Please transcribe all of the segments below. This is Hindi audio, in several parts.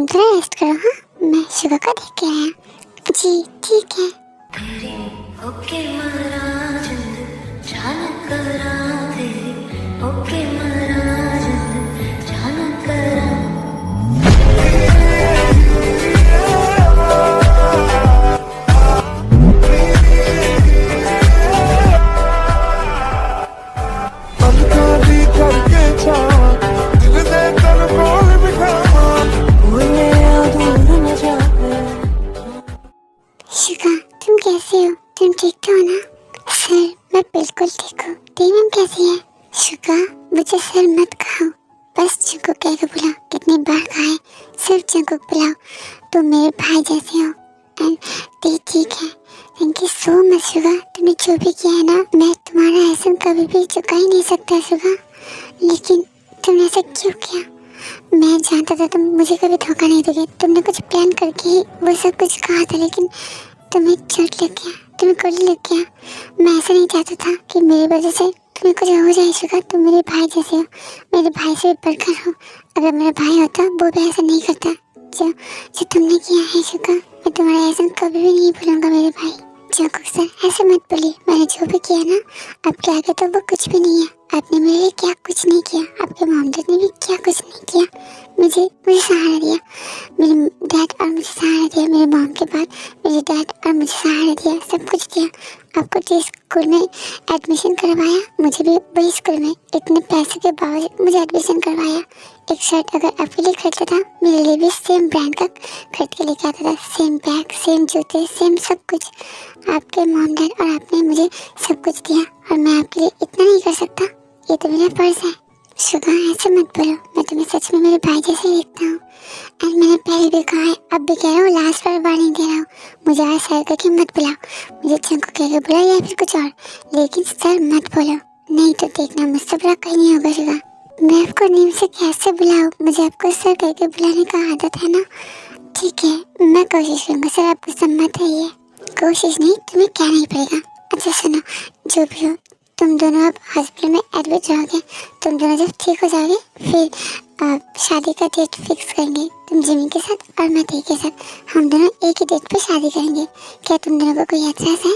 थोड़ा रेस्ट करो। हाँ, मैं शुगर का देख के आया। जी ठीक है। ओके महाराज जान करा तेरी, ओके महाराज जान करा। शिखा, तुम कैसे हो? तुम ठीक तो हो ना? सर, मैं बिल्कुल ठीक हूँ। तेरी कैसी है? शिखा, मुझे सर मत कहो, बस जंकुक कह के बुलाओ। कितनी बार कहा है, सिर्फ जंकुक बुलाओ। तुम मेरे भाई जैसे हो। एंड ते ठीक है। थैंक यू सो मच शिखा। तुमने जो भी किया है ना, मैं तुम्हारा एहसान कभी भी चुका ही नहीं सकता शिखा। लेकिन तुमने ऐसा क्यों किया? मैं जानता था तुम मुझे कभी धोखा नहीं दोगे। तुमने कुछ प्लान करके ही वो सब कुछ कहा था, लेकिन तुम्हें चोट लग गया, तुम्हें गोली लग गया। मैं ऐसा नहीं चाहता था कि मेरी वजह से तुम्हें कुछ हो जाए शिखा। तुम मेरे भाई जैसे हो, मेरे भाई से भी बढ़कर हो। अगर मेरा भाई होता वो भी ऐसा नहीं करता जो जो तुमने किया है शिखा। मैं तुम्हारा एहसान कभी भी नहीं भूलूंगा मेरे भाई। जंकुक सर, ऐसे मत बोलिए। मैंने जो भी किया ना, आपके आगे तो वो कुछ भी नहीं है। आपने मेरे लिए क्या कुछ नहीं किया, आपके मॉम डैड ने भी क्या कुछ नहीं किया। मुझे सहारा दिया, मेरे डैड और मुझे सहारा दिया। मेरे मॉम के बाद मेरे डैड और मुझे सहारा दिया, सब कुछ दिया। आपको जिस स्कूल में एडमिशन करवाया, मुझे भी वही स्कूल में इतने पैसे के बावजूद मुझे एडमिशन करवाया। एक शर्ट अगर आपके लिए खरीदता था, मेरे लिए भी सेम ब्रांड का खरीद के लेके आता था। सेम बैग, सेम जूते, सेम सब कुछ। आपके मॉम डैड और आपने मुझे सब कुछ दिया, और मैं आपके लिए इतना नहीं कर सकता? ये तो मेरा फर्ज है। शुगा, ऐसे मत बोलो। मैं तुम्हें सच में मेरे भाई जैसे देखता हूँ। एंड मैंने पहले भी कहा है, अब भी कह रहा हूँ, लास्ट बार वार्निंग दे रहा हूँ। मुझे आज सर करके मत बुलाओ। मुझे जंकुक कह के बुलाओ या फिर कुछ और, लेकिन सर मत बोलो। नहीं तो देखना, मुझसे बुरा कहीं नहीं होगा शुगा। मैं आपको नीम से कैसे बुलाऊँ? मुझे आपको सर करके बुलाने का आदत है ना। ठीक है, मैं कोशिश करूँगा। सर आपको सम्मत है? ये कोशिश नहीं, तुम्हें क्या नहीं पड़ेगा। अच्छा सुनो, जो भी हो, तुम दोनों अब हॉस्पिटल में एडमिट रहोगे। तुम दोनों जब ठीक हो जाओगे, फिर शादी का डेट फिक्स करेंगे। तुम जिमी के साथ और मैं तेरे के साथ, हम दोनों एक ही डेट पर शादी करेंगे। क्या तुम दोनों को कोई एतराज़ है?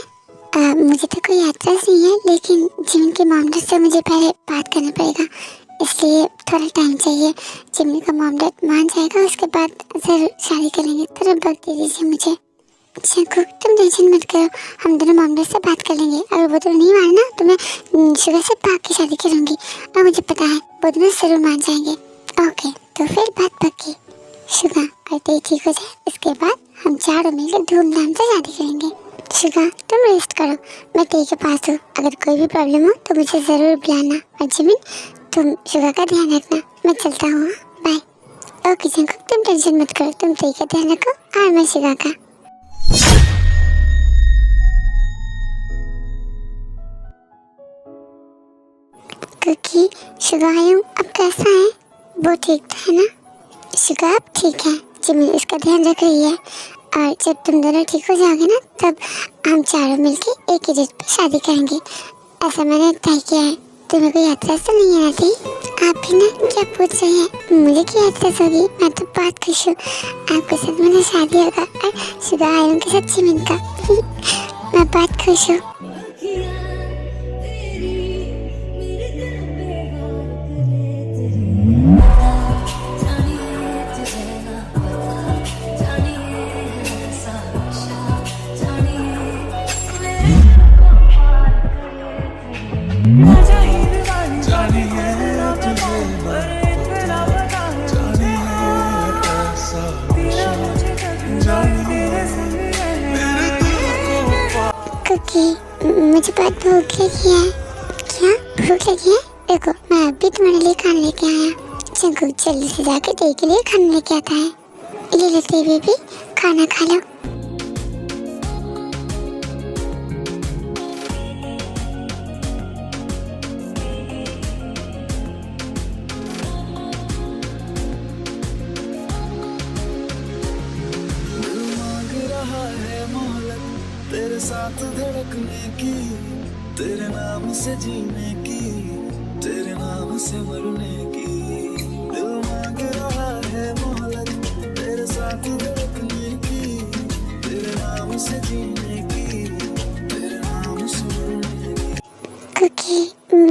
मुझे तो कोई एतराज़ नहीं है, लेकिन जिमी के मॉम डैड से मुझे पहले बात करना पड़ेगा, इसलिए थोड़ा टाइम चाहिए। जिमी का मॉम डैड मान जाएगा, उसके बाद ज़रूर शादी करेंगे। थोड़ा वक्त दे दीजिए मुझे। जंकुक, तुम टेंशन मत करो, हम दोनों मामले से बात कर लेंगे। अगर वो तो नहीं माना तो मैं शुगर से भाग की शादी करूंगी, और मुझे पता है वो दोनों जरूर मान जाएंगे। ओके, तो फिर बात पक्की। शुगर, और ते ठीक हो जाए, इसके बाद हम चारों मिलकर धूमधाम से शादी करेंगे। शुगर, तुम रेस्ट करो, मैं ते के पास हूँ। अगर कोई भी प्रॉब्लम हो तो मुझे ज़रूर बुलाना। और जिमिन, तुम शुगर का ध्यान रखना। मैं चलता हूँ, बाय। ओके जंकुक, तुम टेंशन मत करो, तुम ते का ध्यान रखो और मैं शुगर का। क्योंकि शुगायम अब कैसा है? वो ठीक है ना? शुगा अब ठीक है, जिमी इसका ध्यान रख रही है। और जब तुम दोनों ठीक हो जाओगे ना, तब हम चारों मिलके एक ही डेट पे शादी करेंगे। ऐसा मैंने तय किया है। तुम्हें कोई एतराज़ तो नहीं है ना? थी आप भी ना क्या पूछ रही हैं? मुझे क्या एतराज़ होगी? मैं तो बहुत खुश हूँ। आपके साथ मेरा शादी होगा, और शुगायम के साथ जिमिन का। मैं बहुत खुश हूँ। क्योंकि मुझे बहुत भूख लगी है। क्या भूख लगी है? देखो, मैं अभी तुम्हारे लिए खाना लेके आया। जंकुक जल्दी से जाके तेरे के लिए खाना लेके आता है। ये लो तेरे भी खाना खा लो। तेरे साथ धड़कने की, तेरे नाम से जीने की, तेरे नाम से मरने की। दिल मांग रहा है मोहब्बत, तेरे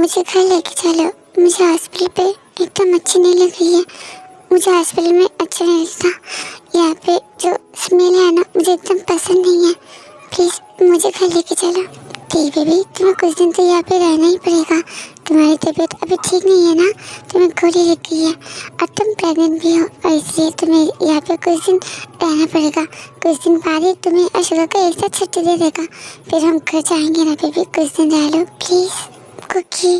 मुझे घर लेके चलो। मुझे हॉस्पिटल पे एकदम अच्छी नहीं लग रही है। मुझे हॉस्पिटल में अच्छा नहीं लगता। यहाँ पे जो स्मेल है ना, मुझे एकदम पसंद नहीं है। प्लीज़ मुझे घर लेके चलो। ठीक बेबी, तुम्हें कुछ दिन तो यहाँ पे रहना ही पड़ेगा। तुम्हारी तबीयत अभी ठीक नहीं है ना, तुम्हें गोली लग गई है और तुम प्रेग्नेंट भी हो, और इसलिए तुम्हें यहाँ पे कुछ दिन रहना पड़ेगा। कुछ दिन बाद ही तुम्हें अशोका का एक साथ छुट्टी दे देगा, फिर हम घर जाएंगे ना बेबी। कुछ दिन रह लो प्लीज़। कुकी,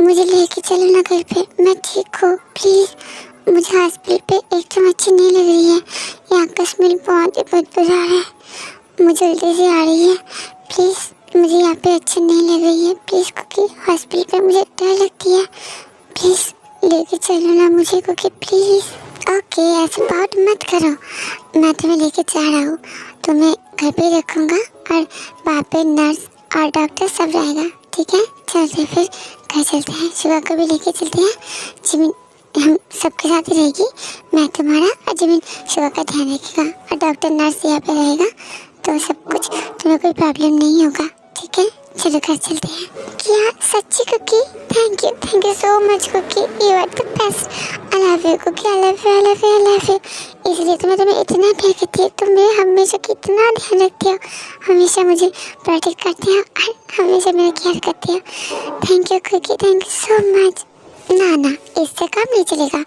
मुझे लेके चलो ना घर पे, मैं ठीक हूँ प्लीज़। मुझे हॉस्पिटल पे एकदम अच्छी नहीं लग रही है। यहाँ का स्मेल बहुत ही बदबूदार है, मुझे उल्टी सी आ रही है। प्लीज़ मुझे यहाँ पे अच्छा नहीं लग रही है। प्लीज़ कुकी, हॉस्पिटल पे मुझे डर लगती है। प्लीज़ लेके चलो ना मुझे कुकी, प्लीज़। ओके, ऐसे बात मत करो, मैं तुम्हें लेके जा रहा हूँ। तुम्हें घर पे रखूँगा और वहाँ पे नर्स और डॉक्टर सब रहेगा, ठीक है? चलते फिर घर चलते हैं। सुबह को भी लेके चलते हैं। जिमिन हम सबके साथ ही रहेगी, मैं तुम्हारा और जिमिन सुबह का ध्यान रखेगा और डॉक्टर नर्स यहाँ पे रहेगा, तो सब कुछ तुम्हें कोई प्रॉब्लम नहीं होगा, ठीक है? चलो घर चलते हैं। क्या सच्ची cookie? Thank you so much cookie, you are the best. I love you cookie, I love you, I love you, I love you. इसलिए तुम्हें इतना प्यार करती है, तुम मेरे हमेशा कितना ध्यान रखती हो, हमेशा मुझे प्रोटेक्ट करती हो और हमेशा मेरा केयर करती हो। Thank you cookie, thank you so much. ना, इससे काम नहीं चलेगा।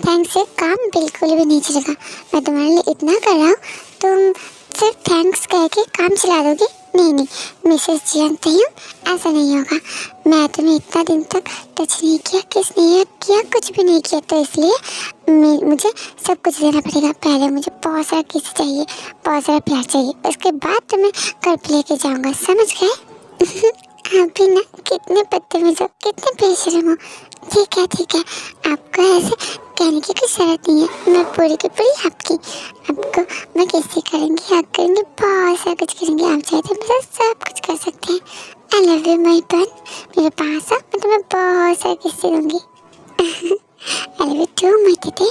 थैंक्स से काम बिल्कुल भी नहीं चलेगा। मैं तुम्हारे लिए इतना कर रहा हूँ, तुम सिर्फ थैंक्स कह के काम चला दोगे? नहीं, मिसेस जानती हूँ, ऐसा नहीं होगा। मैं तुम्हें इतना दिन तक टच नहीं किया, किस नहीं किया, कुछ भी नहीं किया, तो इसलिए मुझे सब कुछ देना पड़ेगा। पहले मुझे बहुत सारा किस चाहिए, बहुत सारा प्यार चाहिए, उसके बाद तुम्हें घर पे लेके जाऊँगा, समझ गए? आप भी ना कितने बदतमीज हो, कितने बेशरम हो। ठीक है, आपको ऐसे कहने की कोई जरूरत नहीं है। मैं पूरी की पूरी आपको मैं किसी करेंगी, आप करेंगे, बहुत सारा कुछ करेंगे। आप चाहे तो मेरे साथ सब कुछ कर सकते हैं। आई लव यू माई बहन, मेरे पास आओ, मैं तुम्हें बहुत सारा किस्से दूँगी। I love you too my टिटी।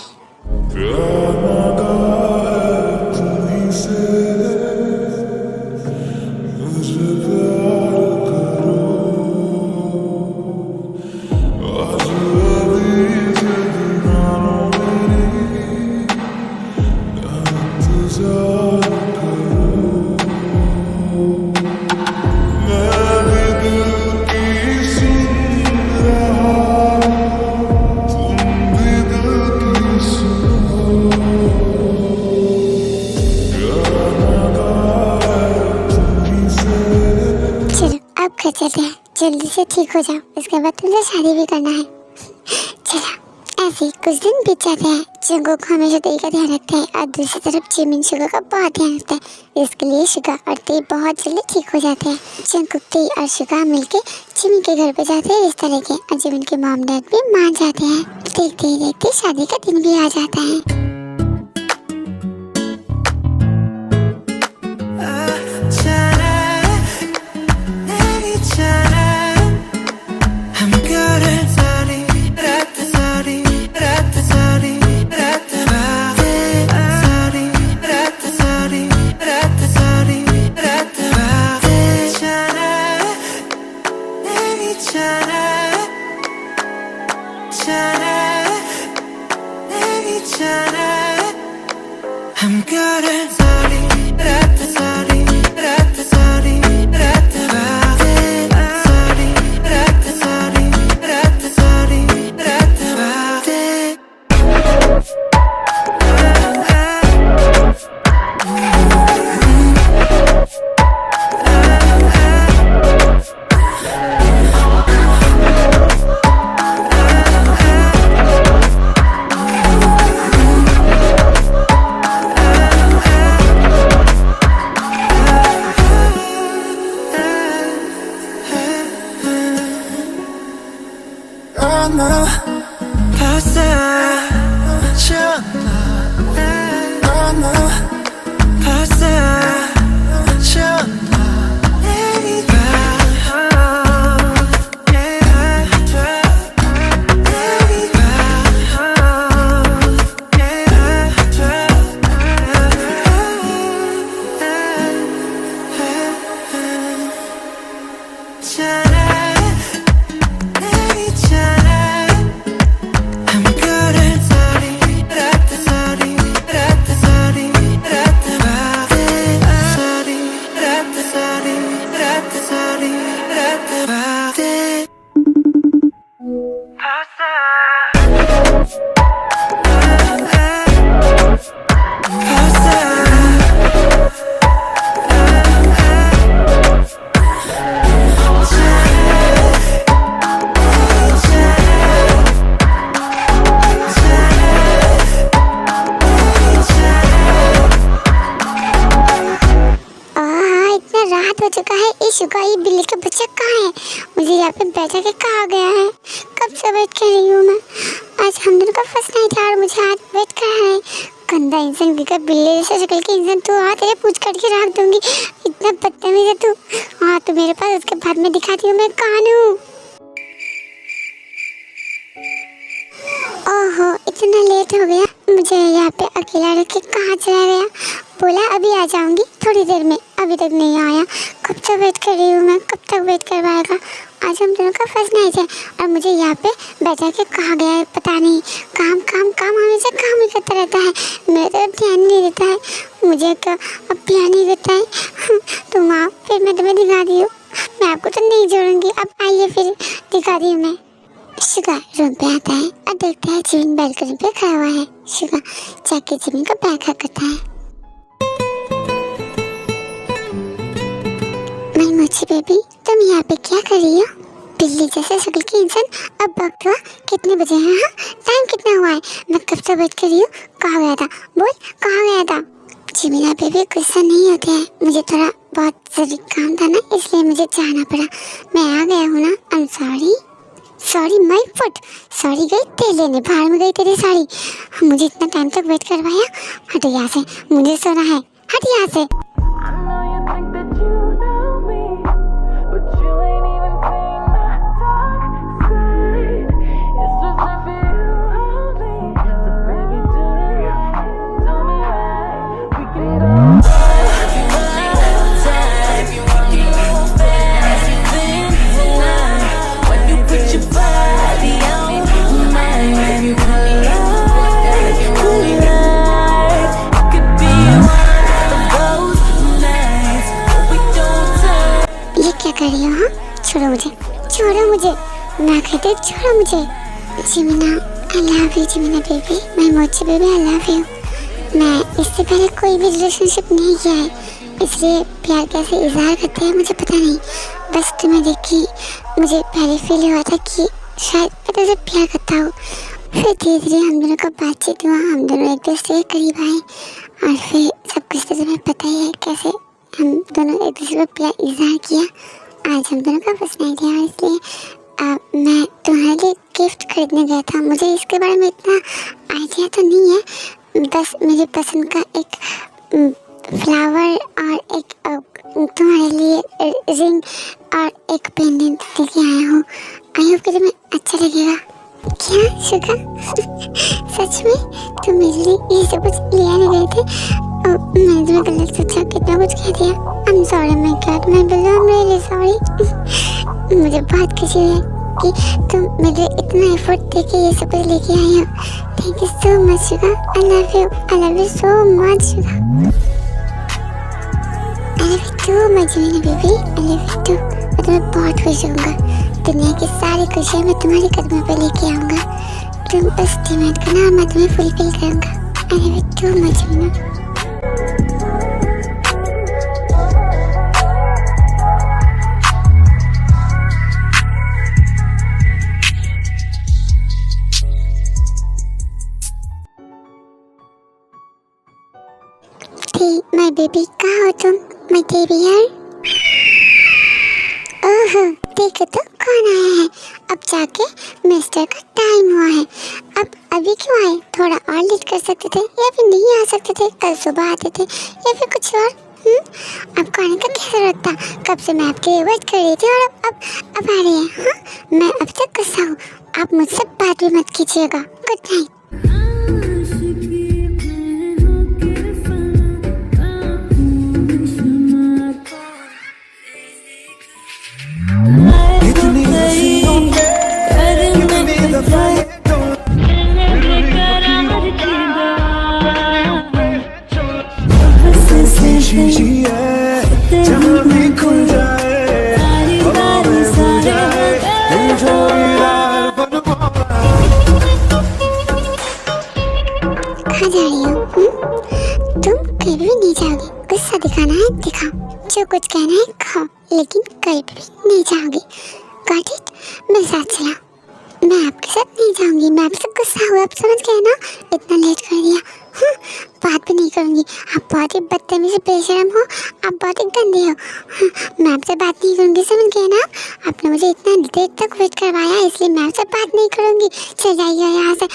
चलते हैं, जल्दी से ठीक हो जाओ, इसके बाद तुमसे शादी भी करना है। चलो, ऐसे कुछ दिन बीत जाते हैं। जंगुक हमेशा तेई का ध्यान रखते हैं और दूसरी तरफ जिमिन शुगा का बहुत ध्यान रखता है। इसके लिए शुगा और तेई बहुत जल्दी ठीक हो जाते हैं। जंगुक, तेई और शुगा मिलके जिमिन के घर पे जाते हैं रिश्ता लेके, और जिमिन के मॉम डैड भी मान जाते हैं। देखते ही देखते शादी का दिन भी आ जाता है। शुगा ये बिल्ली का बच्चा कहाँ है? मुझे यहाँ पे बैठा के कहा गया है? कब से वेट कर रही हूँ मैं। आज हम दोनों का फर्स्ट नाइट है और मुझे आज वेट कर रहा है। गंदा इंसान बिका बिल्ली जैसे शक्ल के इंसान। तू आ, तेरे पूछ काट के रख दूंगी। इतना बदतमीज है तू। हाँ तो मेरे पास उसके बाद में दिखाती हूँ मैं कौन हूँ। ओहो इतना लेट हो गया। मुझे यहाँ पे अकेला रख के कहाँ चला गया? बोला अभी आ जाऊंगी थोड़ी देर में, अभी तक नहीं आया। कब से वेट कर रही हूँ मैं, कब तक वेट करवाएगा? आज हम दोनों का फर्स्ट नाइट है और मुझे यहाँ पे बैठा के कहाँ गया है पता नहीं। काम काम काम हमेशा काम ही करता रहता है। मेरे तरफ ध्यान नहीं देता है। मुझे क्या अब ध्यान नहीं देता है। तुम आओ फिर मैं तुम्हें दिखा दी हूँ। मैं आपको तो नहीं जोड़ूंगी। अब आइए फिर दिखा दी हूँ मैं। शुगा रूम पे आता है और देखता है जिमिन बालकनी पे खड़ा हुआ है। शुगा जाके जिमिन का बैग करता है। मेरी मोची बेबी तुम यहाँ पे क्या कर रही हो? बिल्ली जैसे शक्ल की इंसान। अब वक्त हुआ कितने बजे हैं? हाँ टाइम कितना हुआ है? मैं कब से वेट कर रही हूँ। कहाँ गया था? बोल कहाँ गया था? जिमिना बेबी गुस्सा नहीं होते हैं। मुझे थोड़ा बहुत जरूरी काम था ना, इसलिए मुझे जाना पड़ा। मैं आ गया हूँ ना। I am sorry. Sorry my foot. Sorry गई तेल लेने, बाहर में गई तेरी साड़ी। मुझे इतना टाइम तक वेट करवाया। हट यहाँ से, मुझे सोना है। हट यहाँ से। छोड़ो मुझे, छोड़ो मुझे। मैं कहते छोड़ो मुझे। जिमिना आई लव यू। जिमिना baby my mochi baby I love you. मैं इससे पहले कोई भी रिलेशनशिप नहीं किया है, इसलिए प्यार कैसे इजहार करते हैं मुझे पता नहीं। बस तुम्हें देख के मुझे पहले फील हुआ था कि शायद मैं तुझसे प्यार करता हूँ। फिर धीरे धीरे हम दोनों का बातचीत हुआ, हम दोनों एक दूसरे के करीब आए और फिर सब कुछ तो तुम्हें पता ही है कैसे हम दोनों एक दूसरे को प्यार इजहार किया। आज हम दोनों का फर्स्ट नाइट है और इसलिए मैं तुम्हारे लिए गिफ्ट खरीदने गया था। मुझे इसके बारे में इतना आइडिया तो नहीं है, बस मेरी पसंद का एक फ्लावर और एक तुम्हारे लिए रिंग और एक पेंडेंट लेके आया हूँ। आई होप कि तुम्हें अच्छा लगेगा। क्या शुगा? सच में तुम मेरे लिए ये सब कुछ ले आने गए थे? मैंने तुम्हें गलत सोचा, कितना कुछ कह दिया। I am sorry my God, मैं बोल रहा हूँ रियली सॉरी। मुझे बहुत खुशी है कि तुम मेरे इतना एफर्ट देके ये सब कुछ लेके आई हो। Thank you so much Suga. I love you so much Suga. I love you too my जिमिना baby, I love you too. मैं तुम्हें बहुत खुश होऊंगा। दुनिया की सारी खुशियाँ मैं तुम्हारे कदमों पे लेके आऊँगा। तुम बस डिमांड करना और मैं तुम्हें फुलफिल करूँगा। I love you too my जिमिना। माय बेबी कहाँ हो तुम? माय बेबी यार। ओह देखो तो कौन आया है। अब जाके मिस्टर का टाइम हुआ है। अब अभी क्यों आए? थोड़ा और लेट कर सकते थे या फिर नहीं आ सकते थे, कल सुबह आते थे या फिर कुछ और। आपको आने का क्या जरूरत था? कब से मैं आपके लिए वेट कर रही थी और अब आ रही है। हाँ मैं अब तक गुस्सा हूँ। आप मुझसे बात भी मत कीजिएगा। Good night. कहाँ जा रही हो? तुम कहीं भी नहीं जाओगी। गुस्सा दिखाना है दिखाओ, जो कुछ कहना है खाओ, लेकिन कहीं भी नहीं जाओगी। Got it? मेरे साथ चलो। मैं आपके साथ नहीं जाऊंगी। मैं आपसे गुस्सा हुआ, आप समझ गए ना? इतना लेट कर दिया। बात भी नहीं करूँगी। आप बहुत ही बदतमीज बेशरम हो, आप बहुत ही गंदे हो। मैं आपसे बात नहीं करूँगी, समझ गए ना? आपने मुझे इतना देर तक वेट करवाया, इसलिए मैं आपसे बात नहीं करूँगी। चल जाइए यहाँ से।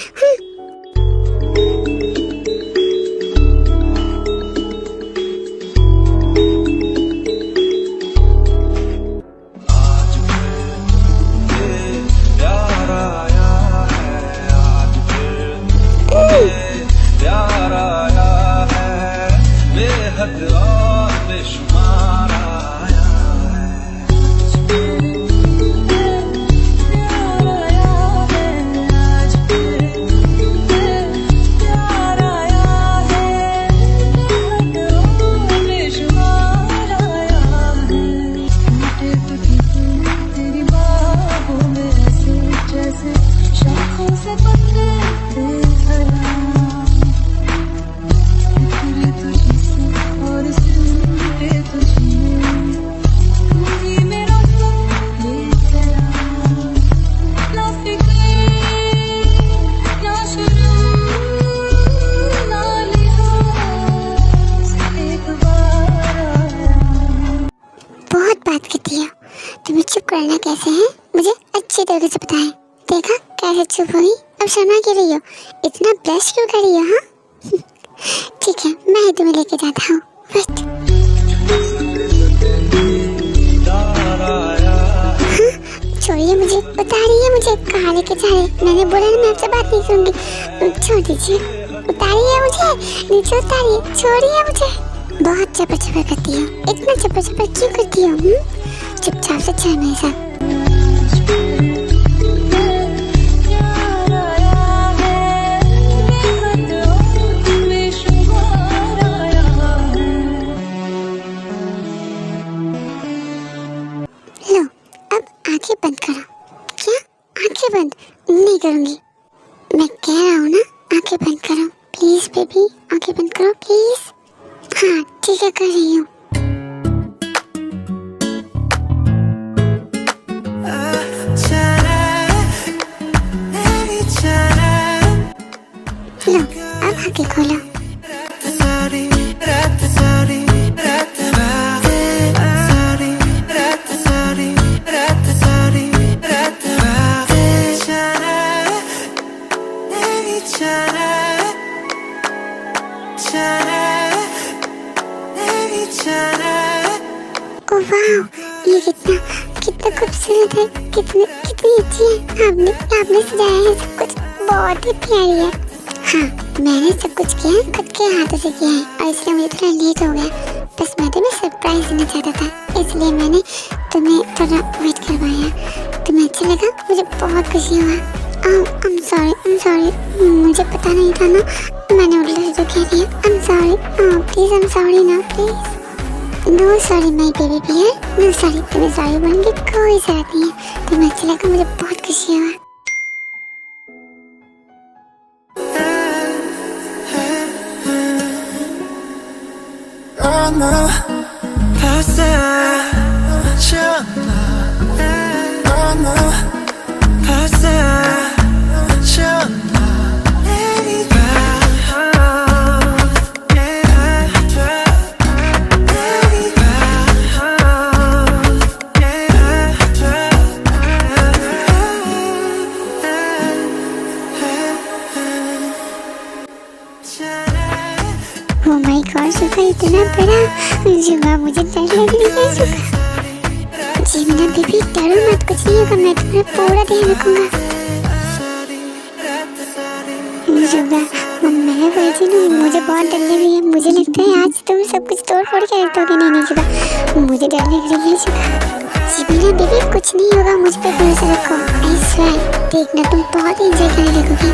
प्यार आया है, बेहद और बेशुमार आया तुम्हें चुप करना कैसे है मुझे अच्छी तरह से पता है। देखा कैसे चुप हुई? अब शर्मा क्यों रही हो? इतना ब्लश क्यों कर रही हो? हाँ ठीक है, मैं ही तुम्हें लेके जाता हूँ। छोड़िए मुझे, उतारिए मुझे। कहाँ लेके जा रहे? मैंने बोला ना मैं आपसे बात नहीं करूँगी। छोड़ दीजिए, उतारिए मुझे, नीचे उतारिए, छोड़िए मुझे। बहुत चपर चपर करती हो, इतना चपर चपर क्यों करती हो? चुपचाप से चल मेरे साथ। लो अब आंखें बंद करो। क्या? आंखें बंद नहीं करूँगी। मैं कह रहा हूँ ना, आंखें बंद करो प्लीज बेबी, आंखें बंद करो प्लीज। हाँ ठीक है, कर रही हूँ। लो अब आंखें खोलो। ओह वाह, ये कितना खूबसूरत है, कितनी अच्छी है। आपने सजाया है सब कुछ, बहुत ही प्यारी है। हाँ मैंने सब कुछ किया खुद के हाथों से किया है, और इसलिए मुझे थोड़ा लेट हो गया। बस मैं तुम्हें सरप्राइज देना चाहता था, इसलिए मैंने तुम्हें थोड़ा वेट करवाया। तुम्हें अच्छा लगा? मुझे बहुत खुशी हुआ। I'm sorry, मुझे पता नहीं था ना, मैंने उल्टा से कह दिया। I'm sorry, please I'm sorry ना please. No sorry my baby dear, no sorry. तुम्हें सॉरी बोलने की कोई जरूरत नहीं है। तुम्हें अच्छा लगा, मुझे बहुत खुशी हुआ। ओह माय गॉड, शुभा इतना बड़ा। शुभा मुझे डर लग रही है। शुभा जीवना बेबी डरो मत, कुछ नहीं होगा, मैं तुम्हारा पूरा ध्यान रखूंगा। शुभा मैं वर्जिन हूँ, मुझे बहुत डर लग रही है। मुझे लगता है आज तुम सब कुछ तोड़ फोड़ के रख दोगे। नहीं शुभा, मुझे डर लग रही है। शुभा बेबी कुछ नहीं होगा, मुझ पर भरोसा रखो। आई स्वेयर, देखना तुम बहुत एंजॉय करने लगोगी।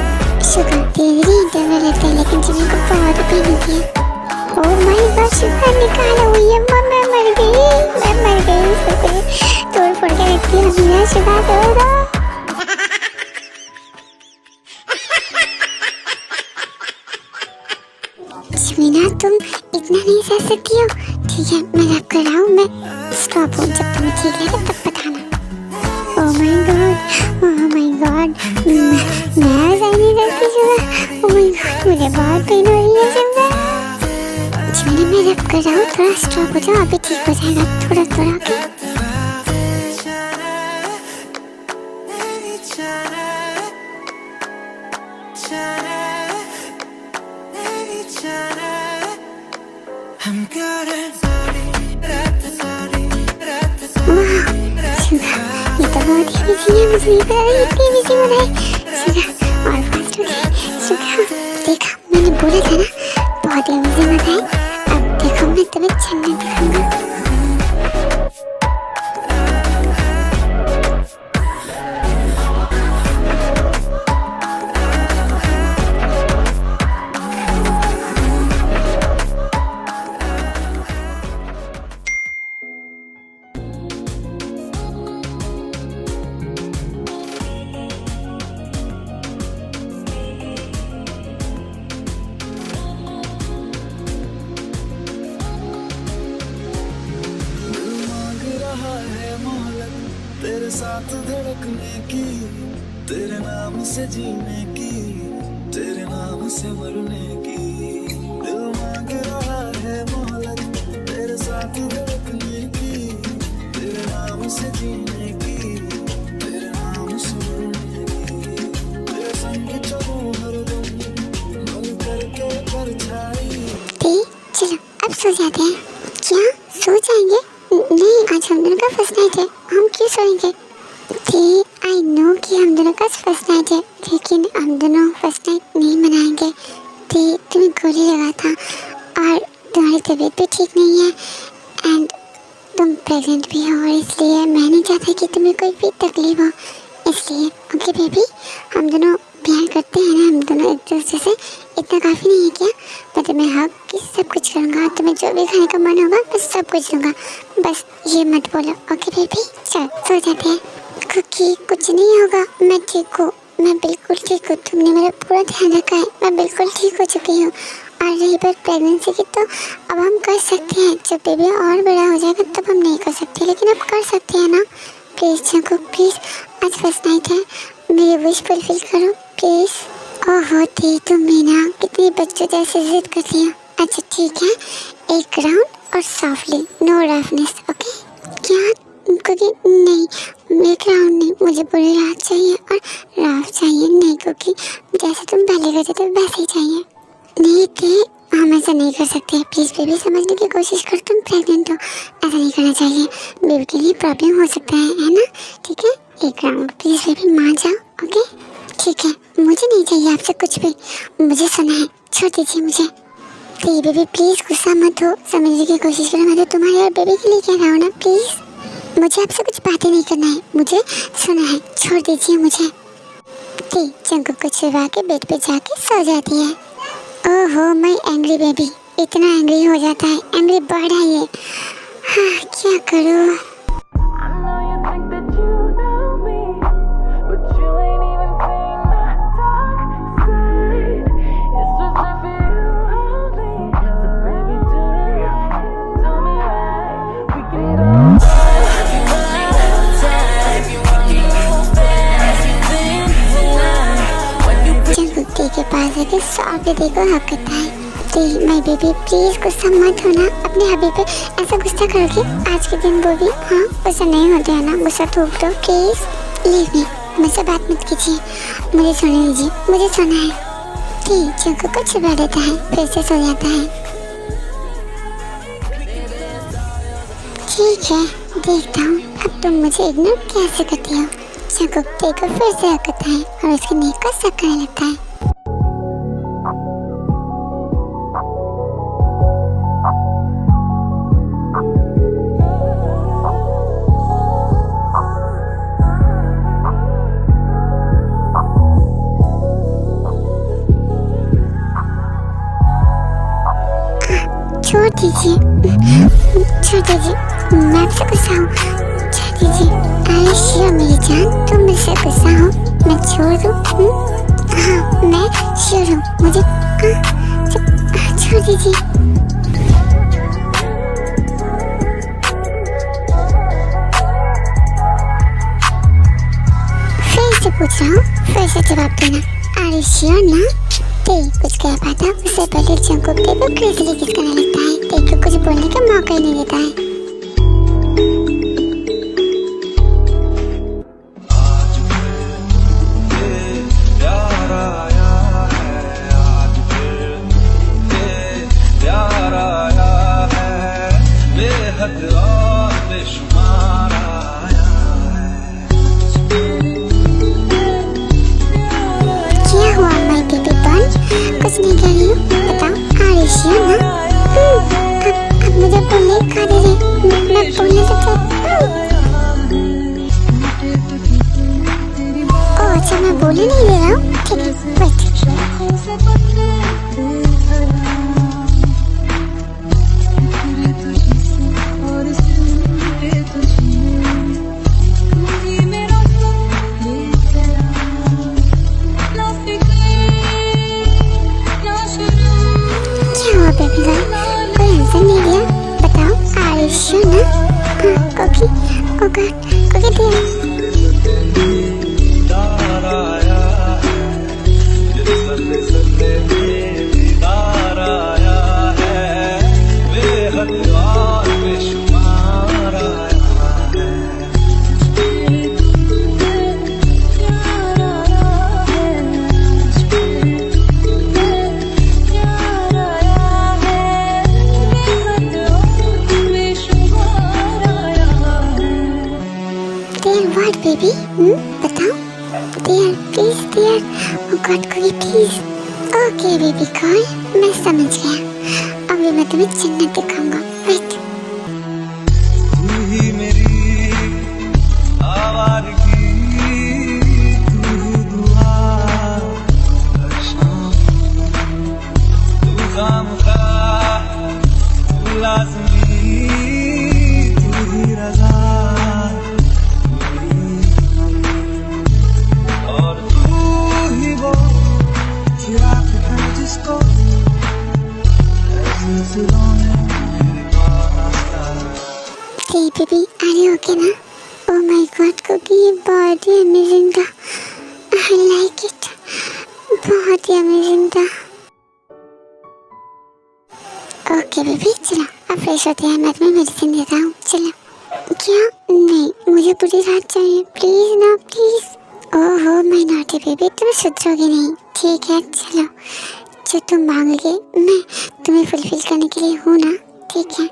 शुभा धीरे इंटरवल लगता है, लेकिन जीवन को बहुत पेन होती है। ओह माय गॉड, शुभा निकालो ये, मैं मर गई। सब कुछ तोड़ फोड़ के रखती हूँ मेरा। शुभा दो शमीना, तुम इतना नहीं सह सकती हो। ठीक है मैं रैप कर रहा हूँ, मैं स्टॉप हूँ। जब तुम्हें ठीक लगे तब बताना। ओह माय गॉड, मैं सह नहीं सकती शुभा। ओह माय गॉड, मुझे बहुत पेन हो रही है शुभा। पहले मैं रब कर रहा हूँ, थोड़ा स्टॉप हो जाओ, अभी ठीक हो जाएगा, थोड़ा थोड़ा। ओके ये तो बहुत ही बिजी है, मुझे नहीं पता था इतनी बिजी हो रहा है। और फास्ट हो गई। देखा मैंने बोला था ना, बहुत ही बिजी हो रहा है। अब देखो मैं तुम्हें जन्नत दिखाऊंगा। तेरे साथ धड़कने की, तेरे नाम से जीने की, तेरे नाम से मरने की। दिल मांग रहा है मोहलत, तेरे साथ धड़कने की, तेरे नाम से जीने की, तेरे नाम से मरने की। तेरे संग चलूं हरदम, बन करके परछाई। चलो अब सो जाते हैं। क्या सो जाएंगे? नहीं, आज हम दोनों का फर्स्ट नाइट है, हम क्यों सोएंगे? आई नो कि हम दोनों का फर्स्ट नाइट है, लेकिन हम दोनों फर्स्ट नाइट नहीं मनाएंगे। तुम्हें गोली लगा था और तुम्हारी तबीयत भी ठीक नहीं है एंड तुम प्रेग्नेंट भी हो, और इसलिए मैं नहीं चाहता कि तुम्हें कोई भी तकलीफ हो, इसलिए ओके बेबी, हम दोनों प्यार करते हैं ना, हम दोनों एक दूसरे से, इतना काफ़ी नहीं है क्या? मैं तुम्हें हक की सब कुछ करूँगा, तुम्हें जो भी खाने का मन होगा मैं सब कुछ दूँगा, बस ये मत बोलो ओके बेबी। चल सो जाते हैं। कुकी कुछ नहीं होगा, मैं ठीक हूँ, मैं बिल्कुल ठीक हूँ, तुमने मेरा पूरा ध्यान रखा है, मैं बिल्कुल ठीक हो चुकी हूँ। और रही बात प्रेगनेंसी की, तो अब हम कर सकते हैं, जब बेबी और बड़ा हो जाएगा तब हम नहीं कर सकते, लेकिन अब कर सकते हैं ना। प्लीज़ चंकू प्लीज़, आज फर्स्ट नाइट है, मेरी विश फुलफिल करो प्लीज़। ओहो थी तुम मीना, कितनी बच्चों जैसे जिद करती हो। अच्छा ठीक है, एक राउंड और सॉफ्टली, नो रफनेस ओके। क्या? क्योंकि नहीं, एक राउंड नहीं, मुझे पूरी रात चाहिए और रात चाहिए, नहीं क्योंकि जैसे तुम पहले करते थे वैसे ही चाहिए। नहीं थे, हम ऐसा नहीं कर सकते, प्लीज़ बेबी समझने की कोशिश कर, तुम प्रेग्नेंट हो, ऐसा नहीं करना चाहिए, बेबी के लिए प्रॉब्लम हो सकता है ना। ठीक है, एक राउंड प्लीज़ बेबी, मान जाओ ओके। ठीक है, मुझे नहीं चाहिए आपसे कुछ भी, मुझे सुना है, छोड़ दीजिए मुझे। प्लीज़ बेबी प्लीज़ गुस्सा मत हो, समझने की कोशिश करो, मैं तो तुम्हारे और बेबी के लिए कह रहा हूँ ना, प्लीज़ मुझे आपसे कुछ बातें नहीं करना है, मुझे सुना है, छोड़ दीजिए मुझे। ठीक, चंकू को छुपा के बेड पे जाके सो जाती है। ओहो माय एंग्री बेबी, इतना एंग्री हो जाता है, एंग्री बर्ड है ये। हाँ क्या करूँ? के पास आके सॉफ्ट देखो हक करता है। माय बेबी प्लीज गुस्सा मत होना, अपने हबी पे ऐसा गुस्सा करोगे आज के दिन वो भी? हाँ गुस्सा नहीं होता है ना, गुस्सा थूक दो प्लीज, लीव मी, मुझसे बात मत कीजिए, मुझे सोने दीजिए, मुझे सोना है। ठीक, चंकू को छुपा देता है, फिर से सो जाता है। ठीक है, देखता हूँ अब तुम मुझे इग्नोर कैसे करती हो। चंकू देखो फिर से हकता है और उसके नेक को शक करने लगता है। छोड़ दीजिए, मैं आपसे गुस्सा हूँ, छोड़ दीजिए। अरे श्योर मेरी जान, तुम मुझसे गुस्सा हो, मैं छोड़ दूँ? हाँ मैं श्योर हूँ, मुझे छोड़ दीजिए। फिर से पूछ रहा हूँ, फिर से जवाब देना। अरे श्योर ना? ते कुछ कह पाता उससे पहले जंगकुक ते को क्रेज़ीली किस करने लगता है। ते को कुछ बोलने का मौका ही नहीं देता है। आज फिर प्यार आया है, आज फिर प्यार आया है, बेहद और बेशुमार आया है। क्या हुआ माय बेबी बन? कुछ नहीं कह रही हूँ, बताओ। आरिशिया ना? अब मुझे बोलने का दे दे, मैं बोलने तो चाहती हूँ। ओह अच्छा, मैं बोलने नहीं दे रहा हूँ, ठीक है वेट। क्या हुआ बेबी गर्ल? कोई आंसर नहीं दिया, बताओ। आरिशिया ना? हाँ कोकी दिया। दीदार आया है, ये सन्ने सन्ने में दीदार आया है, बेहद और बेशुमार आया है। Dear what baby? बताओ। Dear please dear, oh God कोई please। Okay baby girl, मैं समझ गया। अभी मैं तुम्हें जन्नत दिखाऊंगा। वेट। तू ही मेरी आवारगी, तू ही दुआ हर शाम, तू खामखा, तू लाज़मी, तू ही रज़ा, और तू ही वो चिराग है जिसको सिलसिलों में मेरे पास आता है। Hey baby, are you okay ना? Oh my God कोकी, ये बहुत ही अमेजिंग था। I like it, बहुत ही अमेजिंग था। ओके बेबी चलो अब फ्रेश होते हैं, मैं तुम्हें मेडिसिन देता हूँ। चलो। क्या? नहीं मुझे पूरी रात चाहिए, प्लीज ना प्लीज। ओहो माय नॉटी बेबी, तुम सुधरोगे नहीं। ठीक है चलो, जो तुम मांगोगे मैं तुम्हें फुलफिल करने के लिए हूँ ना, ठीक है।